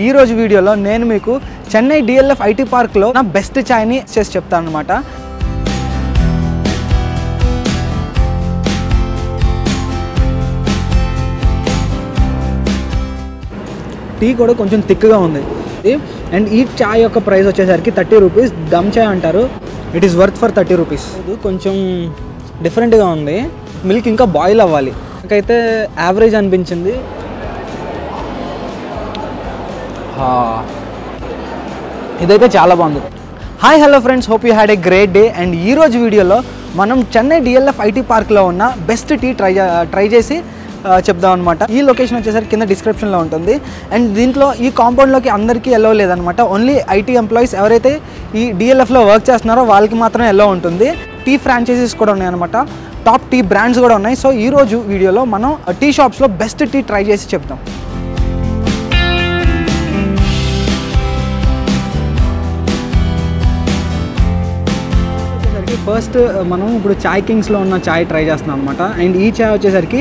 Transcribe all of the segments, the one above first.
ఈ రోజు వీడియోలో నేను మీకు చెన్నై DLF IT పార్క్లో నా బెస్ట్ చాయ్ని చేసి చెప్తాను అనమాట. టీ కూడా కొంచెం థిక్గా ఉంది అండ్ ఈ చాయ్ యొక్క ప్రైస్ వచ్చేసరికి 30 రూపీస్. దమ్ చాయ్ అంటారు. It is worth for 30 rupees. ఇది కొంచెం డిఫరెంట్గా ఉంది. మిల్క్ ఇంకా బాయిల్ అవ్వాలి. నాకైతే యావరేజ్ అనిపించింది. ఇదైతే చాలా బాగుంది. Hi hello friends, hope you had a great day. And ఈరోజు వీడియోలో మనం చెన్నై DLF IT పార్క్లో ఉన్న బెస్ట్ టీ ట్రై చేసి చెప్దాం అనమాట. ఈ లొకేషన్ వచ్చేసరికి కింద డిస్క్రిప్షన్లో ఉంటుంది. అండ్ దీంట్లో ఈ కాంపౌండ్లోకి అందరికీ ఎల్లో లేదనమాట. ఓన్లీ IT ఎంప్లాయీస్ ఎవరైతే ఈ DLFలో వర్క్ చేస్తున్నారో వాళ్ళకి మాత్రమే ఎల్లో ఉంటుంది. టీ ఫ్రాంచైజీస్ కూడా ఉన్నాయన్నమాట. టాప్ టీ బ్రాండ్స్ కూడా ఉన్నాయి. సో ఈరోజు వీడియోలో మనం టీ షాప్స్లో బెస్ట్ టీ ట్రై చేసి చెప్తాం. ఫస్ట్ మనం ఇప్పుడు చాయ్ కింగ్స్లో ఉన్న చాయ్ ట్రై చేస్తున్నాం అనమాట. అండ్ ఈ చాయ్ వచ్చేసరికి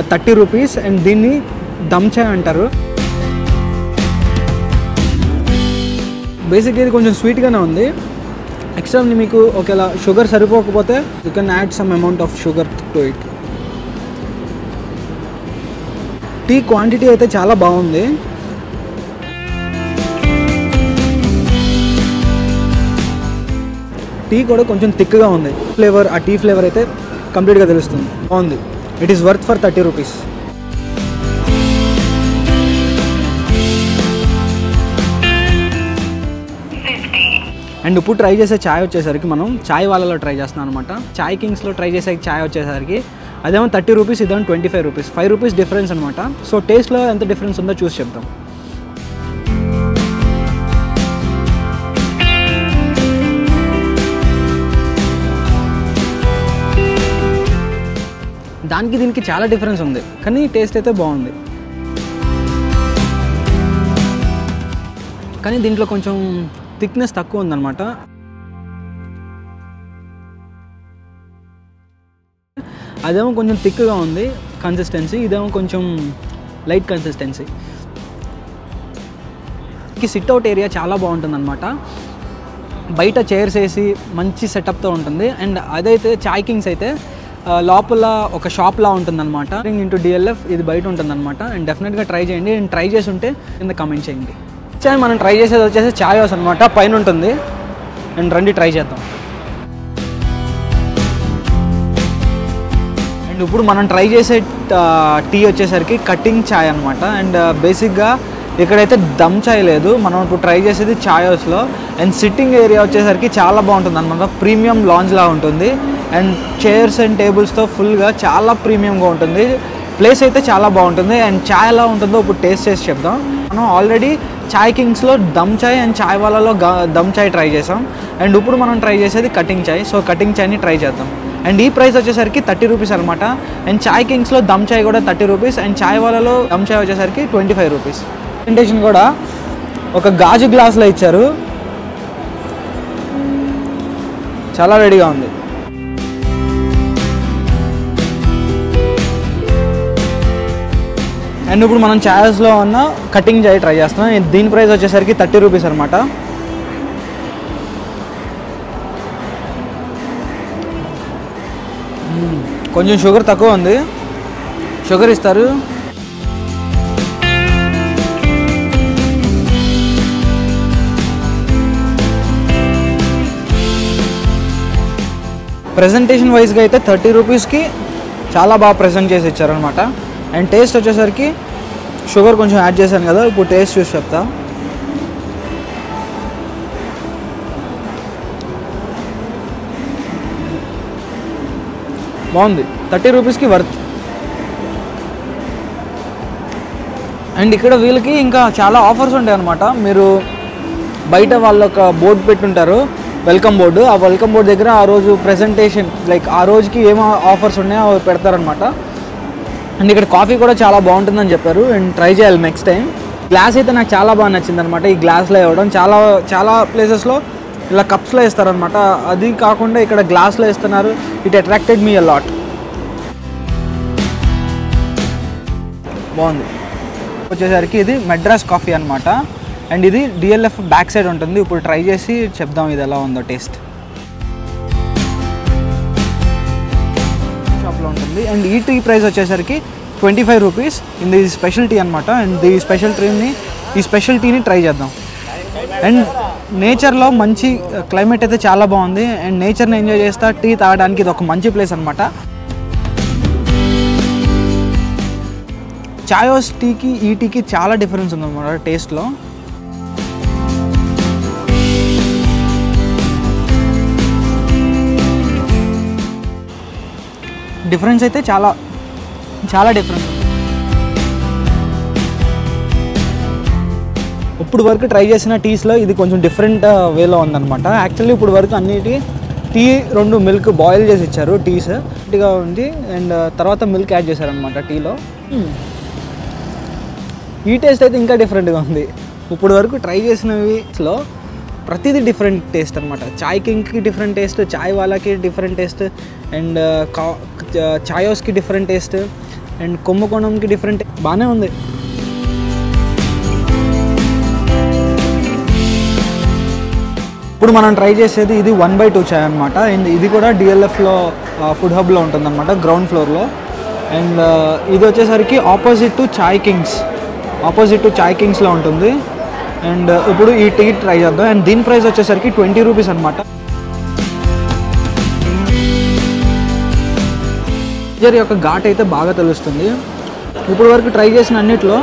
30 రూపీస్ అండ్ దీన్ని దమ్ చాయ్ అంటారు. బేసిక్గా ఇది కొంచెం స్వీట్గానే ఉంది. ఎక్స్ట్రా మీకు ఒకవేళ షుగర్ సరిపోకపోతే you can add some amount of sugar to it. Tea quantity అయితే చాలా బాగుంది. టీ కూడా కొంచెం థిక్గా ఉంది. ఫ్లేవర్, ఆ టీ ఫ్లేవర్ అయితే కంప్లీట్గా తెలుస్తుంది. బాగుంది. It is worth for 30 rupees. And ఇప్పుడు ట్రై చేసే ఛాయ్ వచ్చేసరికి మనం చాయ్ వాళ్ళలో ట్రై చేస్తున్నాం అనమాట. చాయ్ కింగ్స్లో ట్రై చేసే ఛాయ్ వచ్చేసరికి అదేమో 30 రూపీస్, ఇదేమో 25 రూపీస్. 5 రూపీస్ డిఫరెన్స్ అనమాట. సో టేస్ట్లో ఎంత డిఫరెన్స్ ఉందో చూసి చెప్తాం. దానికి దీనికి చాలా డిఫరెన్స్ ఉంది, కానీ టేస్ట్ అయితే బాగుంది. కానీ దీంట్లో కొంచెం థిక్నెస్ తక్కువ ఉందన్నమాట. అదేమో కొంచెం థిక్గా ఉంది కన్సిస్టెన్సీ, ఇదేమో కొంచెం light consistency. SIT out area చాలా బాగుంటుంది అనమాట. బయట చైర్స్ వేసి మంచి సెటప్తో ఉంటుంది. అండ్ అదైతే చాయ్ కింగ్స్ అయితే లోపల ఒక షాప్లా ఉంటుందన్నమాట. ఇంటూ DLF ఇది బయట ఉంటుందన్నమాట. అండ్ డెఫినెట్గా ట్రై చేయండి. అండ్ ట్రై చేసి ఉంటే కింద కమెంట్ చేయండి. చాయ్ మనం ట్రై చేసేది వచ్చేసి చాయ్ హౌస్ అనమాట, పైన ఉంటుంది. అండ్ రండి ట్రై చేద్దాం. అండ్ ఇప్పుడు మనం ట్రై చేసే టీ వచ్చేసరికి కటింగ్ చాయ్ అనమాట. అండ్ బేసిక్గా ఇక్కడైతే దమ్ చాయ్ లేదు. మనం ఇప్పుడు ట్రై చేసేది చాయ్ హౌస్లో. అండ్ సిట్టింగ్ ఏరియా వచ్చేసరికి చాలా బాగుంటుంది అనమాట. ప్రీమియం లాంజ్లా ఉంటుంది. అండ్ చైర్స్ అండ్ టేబుల్స్తో ఫుల్గా చాలా ప్రీమియంగా ఉంటుంది. ప్లేస్ అయితే చాలా బాగుంటుంది. అండ్ చాయ్ ఎలా ఉంటుందో ఇప్పుడు టేస్ట్ చేసి చెప్దాం. మనం ఆల్రెడీ చాయ్ కింగ్స్లో దమ్ చాయ్ అండ్ చాయ్ వాళ్ళలో దమ్ చాయ్ ట్రై చేసాం. అండ్ ఇప్పుడు మనం ట్రై చేసేది కటింగ్ చాయ్. సో కటింగ్ చాయ్ని ట్రై చేద్దాం. అండ్ ఈ ప్రైస్ వచ్చేసరికి 30 రూపీస్ అనమాట. అండ్ చాయ్ కింగ్స్లో దమ్ చాయ్ కూడా 30 రూపీస్. అండ్ చాయ్ వాళ్ళలో దమ్ చాయ్ వచ్చేసరికి 25 రూపీస్. ప్రెజెంటేషన్ కూడా ఒక గాజు గ్లాస్లో ఇచ్చారు. చాలా రెడీగా ఉంది. అండ్ ఇప్పుడు మనం చాయ్స్లో ఉన్న కటింగ్ చాయ్ ట్రై చేస్తున్నాం. దీని ప్రైస్ వచ్చేసరికి 30 రూపీస్ అనమాట. కొంచెం షుగర్ తక్కువ ఉంది. షుగర్ ఇస్తారు. ప్రెజెంటేషన్ వైజ్గా అయితే 30 రూపీస్కి చాలా బాగా ప్రెజెంట్ చేసి ఇచ్చారనమాట. అండ్ టేస్ట్ వచ్చేసరికి షుగర్ కొంచెం యాడ్ చేశాను కదా, ఇప్పుడు టేస్ట్ చూసి చెప్తా. బాగుంది. 30 రూపీస్కి వర్త్. అండ్ ఇక్కడ వీళ్ళకి ఇంకా చాలా ఆఫర్స్ ఉంటాయి అనమాట. మీరు బయట వాళ్ళు ఒక బోర్డు పెట్టుంటారు, వెల్కమ్ బోర్డు. ఆ వెల్కమ్ బోర్డు దగ్గర ఆ రోజు ప్రెజెంటేషన్ లైక్ ఆ రోజుకి ఏం ఆఫర్స్ ఉన్నాయో అవి పెడతారనమాట. అండ్ ఇక్కడ కాఫీ కూడా చాలా బాగుంటుందని చెప్పారు. అండ్ ట్రై చేయాలి నెక్స్ట్ టైం. గ్లాస్ అయితే నాకు చాలా బాగా నచ్చింది అనమాట. ఈ గ్లాస్లో ఇవ్వడం చాలా ప్లేసెస్లో ఇలా కప్స్లో ఇస్తారనమాట. అది కాకుండా ఇక్కడ గ్లాస్లో ఇస్తున్నారు. It attracted me a lot. బాగుంది. వచ్చేసరికి ఇది మెడ్రాస్ కాఫీ అనమాట. అండ్ ఇది డిఎల్ఎఫ్ బ్యాక్ సైడ్ ఉంటుంది. ఇప్పుడు ట్రై చేసి చెప్దాం ఇది ఎలా ఉందో టేస్ట్. షాప్లో ఉంటుంది. అండ్ ఈ టీ ప్రైస్ వచ్చేసరికి 25 రూపీస్. ఇది స్పెషల్ టీ అనమాట. అండ్ ఈ స్పెషల్ టీని ట్రై చేద్దాం. అండ్ నేచర్లో మంచి క్లైమేట్ అయితే చాలా బాగుంది. అండ్ నేచర్ని ఎంజాయ్ చేస్తా టీ తాగడానికి ఇది ఒక మంచి ప్లేస్ అనమాట. చాయోస్ టీకి ఈ టీకి చాలా డిఫరెన్స్ ఉందన్నమాట టేస్ట్లో. డిఫరెన్స్ అయితే చాలా చాలా డిఫరెన్స్. ఇప్పుడు వరకు ట్రై చేసిన టీస్లో ఇది కొంచెం డిఫరెంట్ వేలో ఉందన్నమాట. యాక్చువల్లీ ఇప్పుడు వరకు అన్నిటి టీ 2 మిల్క్ బాయిల్ చేసి ఇచ్చారు. టీస్ గా ఉంది. అండ్ తర్వాత మిల్క్ యాడ్ చేశారనమాట టీలో. ఈ టేస్ట్ అయితే ఇంకా డిఫరెంట్గా ఉంది. ఇప్పుడు వరకు ట్రై చేసినవిలో ప్రతిదీ డిఫరెంట్ టేస్ట్ అనమాట. చాయ్ కింగ్కి డిఫరెంట్ టేస్ట్, చాయ్ వాలాకి డిఫరెంట్ టేస్ట్, అండ్ చాయోస్కి డిఫరెంట్ టేస్ట్, అండ్ కుంభకోణంకి డిఫరెంట్. బాగానే ఉంది. ఇప్పుడు మనం ట్రై చేసేది ఇది 1/2 చాయ్ అనమాట. అండ్ ఇది కూడా డిఎల్ఎఫ్లో ఫుడ్ హబ్లో ఉంటుంది అనమాట, గ్రౌండ్ ఫ్లోర్లో. అండ్ ఇది వచ్చేసరికి ఆపోజిట్ టు చాయ్ కింగ్స్లో ఉంటుంది. అండ్ ఇప్పుడు ఈ టీ ట్రై చేద్దాం. అండ్ దీని ప్రైస్ వచ్చేసరికి 20 రూపీస్ అనమాట. జింజర్ యొక్క ఘాట్ అయితే బాగా తెలుస్తుంది. ఇప్పుడు వరకు ట్రై చేసిన అన్నిట్లో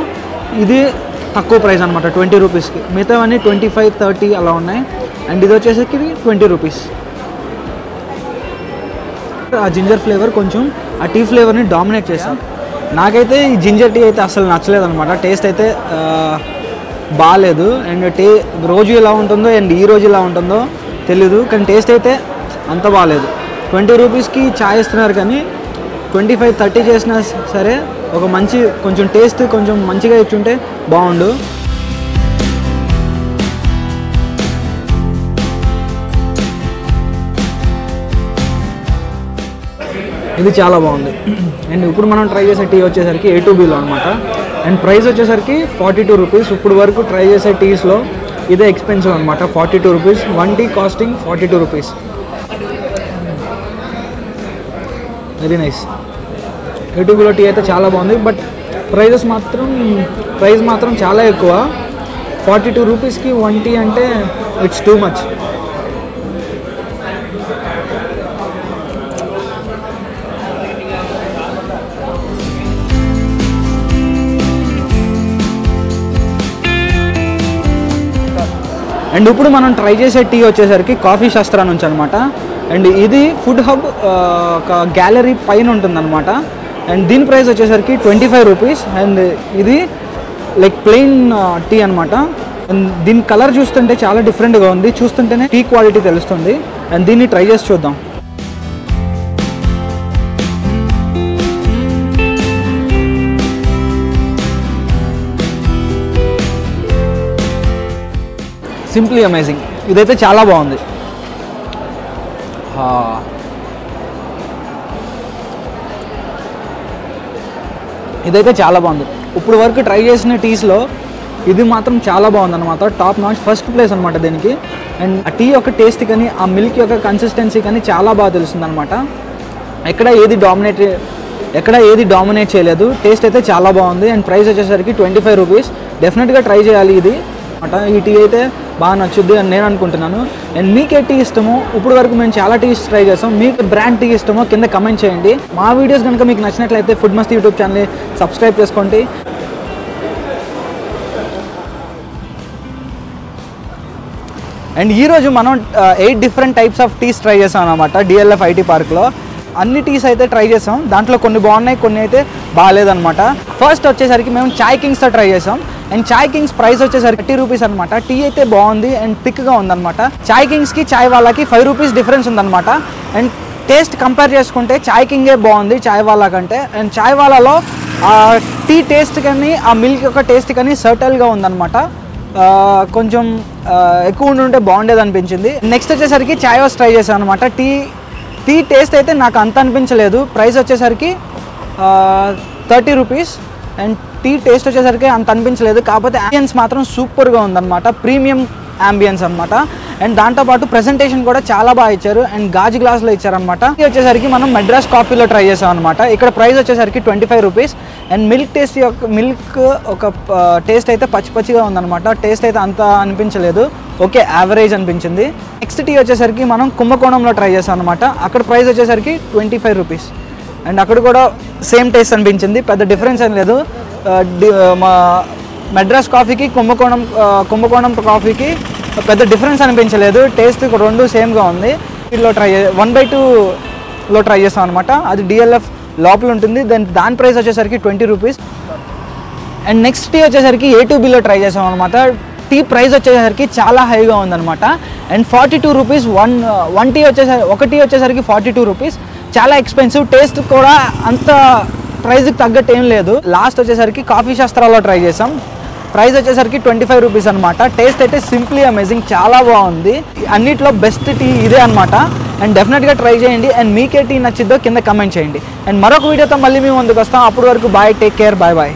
ఇది తక్కువ ప్రైస్ అనమాట, 20 రూపీస్కి. మిగతావన్నీ 25, 30 అలా ఉన్నాయి. అండ్ ఇది వచ్చేసరికి 20 రూపీస్. ఆ జింజర్ ఫ్లేవర్ కొంచెం ఆ టీ ఫ్లేవర్ని డామినేట్ చేస్తాం. నాకైతే ఈ జింజర్ టీ అయితే అసలు నచ్చలేదు అనమాట. టేస్ట్ అయితే బాగాలేదు. అండ్ రోజు ఎలా ఉంటుందో అండ్ ఈ రోజు ఎలా ఉంటుందో తెలీదు, కానీ టేస్ట్ అయితే అంత బాగాలేదు. 20 రూపీస్కి ఛాయ్ ఇస్తున్నారు, కానీ 25, 30 చేసినా సరే ఒక మంచి కొంచెం టేస్ట్ కొంచెం మంచిగా ఇచ్చుంటే బాగుండు. ఇది చాలా బాగుంది. అండ్ ఇప్పుడు మనం ట్రై చేసే టీ వచ్చేసరికి A2Bలో అనమాట. అండ్ ప్రైస్ వచ్చేసరికి 42 రూపీస్. ఇప్పుడు వరకు ట్రై చేసే టీస్లో ఇదే ఎక్స్పెన్సివ్ అనమాట, 42 rupees. 1 tea costing 42 rupees. Very nice. A2Bలో టీ అయితే చాలా బాగుంది. బట్ ప్రైస్ మాత్రం చాలా ఎక్కువ. 42 రూపీస్కి 1 టీ అంటే ఇట్స్ టూ మచ్. అండ్ ఇప్పుడు మనం ట్రై చేసే టీ వచ్చేసరికి కాఫీ శాస్త్రా నుంచి అనమాట. అండ్ ఇది ఫుడ్ హబ్ ఒక గ్యాలరీ పైన ఉంటుందన్నమాట. అండ్ దీని ప్రైస్ వచ్చేసరికి 25 రూపీస్. అండ్ ఇది లైక్ ప్లెయిన్ టీ అనమాట. అండ్ దీని కలర్ చూస్తుంటే చాలా డిఫరెంట్గా ఉంది. చూస్తుంటేనే టీ క్వాలిటీ తెలుస్తుంది. అండ్ దీన్ని ట్రై చేసి చూద్దాం. Simply amazing. ఇదైతే చాలా బాగుంది. ఇదైతే చాలా బాగుంది. ఇప్పుడు వరకు ట్రై చేసిన టీస్లో ఇది మాత్రం చాలా బాగుంది అనమాట. టాప్ నాచ్, ఫస్ట్ ప్లేస్ అనమాట దీనికి. అండ్ ఆ టీ యొక్క టేస్ట్ కానీ ఆ మిల్క్ యొక్క కన్సిస్టెన్సీ కానీ చాలా బాగా తెలుస్తుంది అనమాట. ఎక్కడ ఏది డామినేట్ చేయలేదు. టేస్ట్ అయితే చాలా బాగుంది. అండ్ ప్రైస్ వచ్చేసరికి 25 రూపీస్. డెఫినెట్గా ట్రై చేయాలి ఇది అనమాట. ఈ టీ అయితే బాగా నచ్చుద్ది అని నేను అనుకుంటున్నాను. అండ్ మీకే టీ ఇష్టమో, ఇప్పుడు వరకు మేము చాలా టీస్ ట్రై చేస్తాం, మీకు బ్రాండ్ టీ ఇష్టమో కింద కమెంట్ చేయండి. మా వీడియోస్ కనుక మీకు నచ్చినట్లయితే ఫుడ్ మస్తీ యూట్యూబ్ ఛానల్ని సబ్స్క్రైబ్ చేసుకోండి. అండ్ ఈరోజు మనం 8 different types of teas try చేసాం అనమాట డిఎల్ఎఫ్ ఐటీ పార్క్లో. అన్ని టీస్ అయితే ట్రై చేసాం. దాంట్లో కొన్ని బాగున్నాయి, కొన్ని అయితే బాగాలేదనమాట. ఫస్ట్ వచ్చేసరికి మేము చాయ్ కింగ్స్తో ట్రై చేసాం. అండ్ చాయ్ కింగ్స్ ప్రైస్ వచ్చేసరికి 30 రూపీస్ అనమాట. టీ అయితే బాగుంది అండ్ థిక్గా ఉందన్నమాట. చాయ్ కింగ్స్కి చాయ్ వాళ్ళకి 5 రూపీస్ డిఫరెన్స్ ఉందన్నమాట. అండ్ టేస్ట్ కంపేర్ చేసుకుంటే చాయ్ కింగే బాగుంది చాయ్ వాళ్ళ కంటే. అండ్ చాయ్ వాళ్ళలో టీ టేస్ట్ కానీ ఆ మిల్క్ యొక్క టేస్ట్ కానీ సర్టల్గా ఉందన్నమాట. కొంచెం ఎక్కువ ఉంటే బాగుండేది అనిపించింది. నెక్స్ట్ వచ్చేసరికి చాయోస్ ట్రై చేసాం అనమాట. టీ టేస్ట్ అయితే నాకు అంత అనిపించలేదు. ప్రైస్ వచ్చేసరికి 30 రూపీస్. అండ్ టీ టేస్ట్ వచ్చేసరికి అంత అనిపించలేదు, కాకపోతే యాంబియన్స్ మాత్రం సూపర్గా ఉందన్నమాట, ప్రీమియం యాంబియన్స్ అనమాట. అండ్ దాంతోపాటు ప్రెజెంటేషన్ కూడా చాలా బాగా ఇచ్చారు అండ్ గాజు గ్లాస్లో ఇచ్చారనమాట. ఇది వచ్చేసరికి మనం మెడ్రాస్ కాఫీలో ట్రై చేసాం అనమాట. ఇక్కడ ప్రైస్ వచ్చేసరికి 25 రూపీస్. అండ్ మిల్క్ ఒక టేస్ట్ అయితే పచ్చిగా ఉందన్నమాట. టేస్ట్ అయితే అంత అనిపించలేదు, ఓకే యావరేజ్ అనిపించింది. నెక్స్ట్ టీ వచ్చేసరికి మనం కుంభకోణంలో ట్రై చేసాం అనమాట. అక్కడ ప్రైస్ వచ్చేసరికి 25 రూపీస్. అండ్ అక్కడ కూడా సేమ్ టేస్ట్ అనిపించింది, పెద్ద డిఫరెన్స్ ఏం లేదు. మా మెడ్రాస్ కాఫీకి కుంభకోణం కాఫీకి పెద్ద డిఫరెన్స్ అనిపించలేదు, టేస్ట్ రెండు సేమ్గా ఉంది. వీటిలో 1/2లో ట్రై చేస్తాం అనమాట. అది DLF లోపల ఉంటుంది. దాని ప్రైస్ వచ్చేసరికి 20 రూపీస్. అండ్ నెక్స్ట్ టీ వచ్చేసరికి A2Bలో ట్రై చేసాం అనమాట. టీ ప్రైస్ వచ్చేసరికి చాలా హైగా ఉందన్నమాట. అండ్ 42 రూపీస్ ఒక టీ వచ్చేసరికి 42 రూపీస్, చాలా ఎక్స్పెన్సివ్. టేస్ట్ కూడా అంత ప్రైస్కి తగ్గట్టు ఏం లేదు. లాస్ట్ వచ్చేసరికి కాఫీ శాస్త్రాలో ట్రై చేసాం. ప్రైస్ వచ్చేసరికి 25 రూపీస్ అనమాట. టేస్ట్ అయితే సింప్లీ అమేజింగ్, చాలా బాగుంది. అన్నిట్లో బెస్ట్ టీ ఇదే అనమాట. అండ్ డెఫినెట్గా ట్రై చేయండి. అండ్ మీకే టీ నచ్చిద్దో కింద కమెంట్ చేయండి. అండ్ మరొక వీడియోతో మళ్ళీ మేము ముందుకు వస్తాం. అప్పటి వరకు bye, take care, bye bye.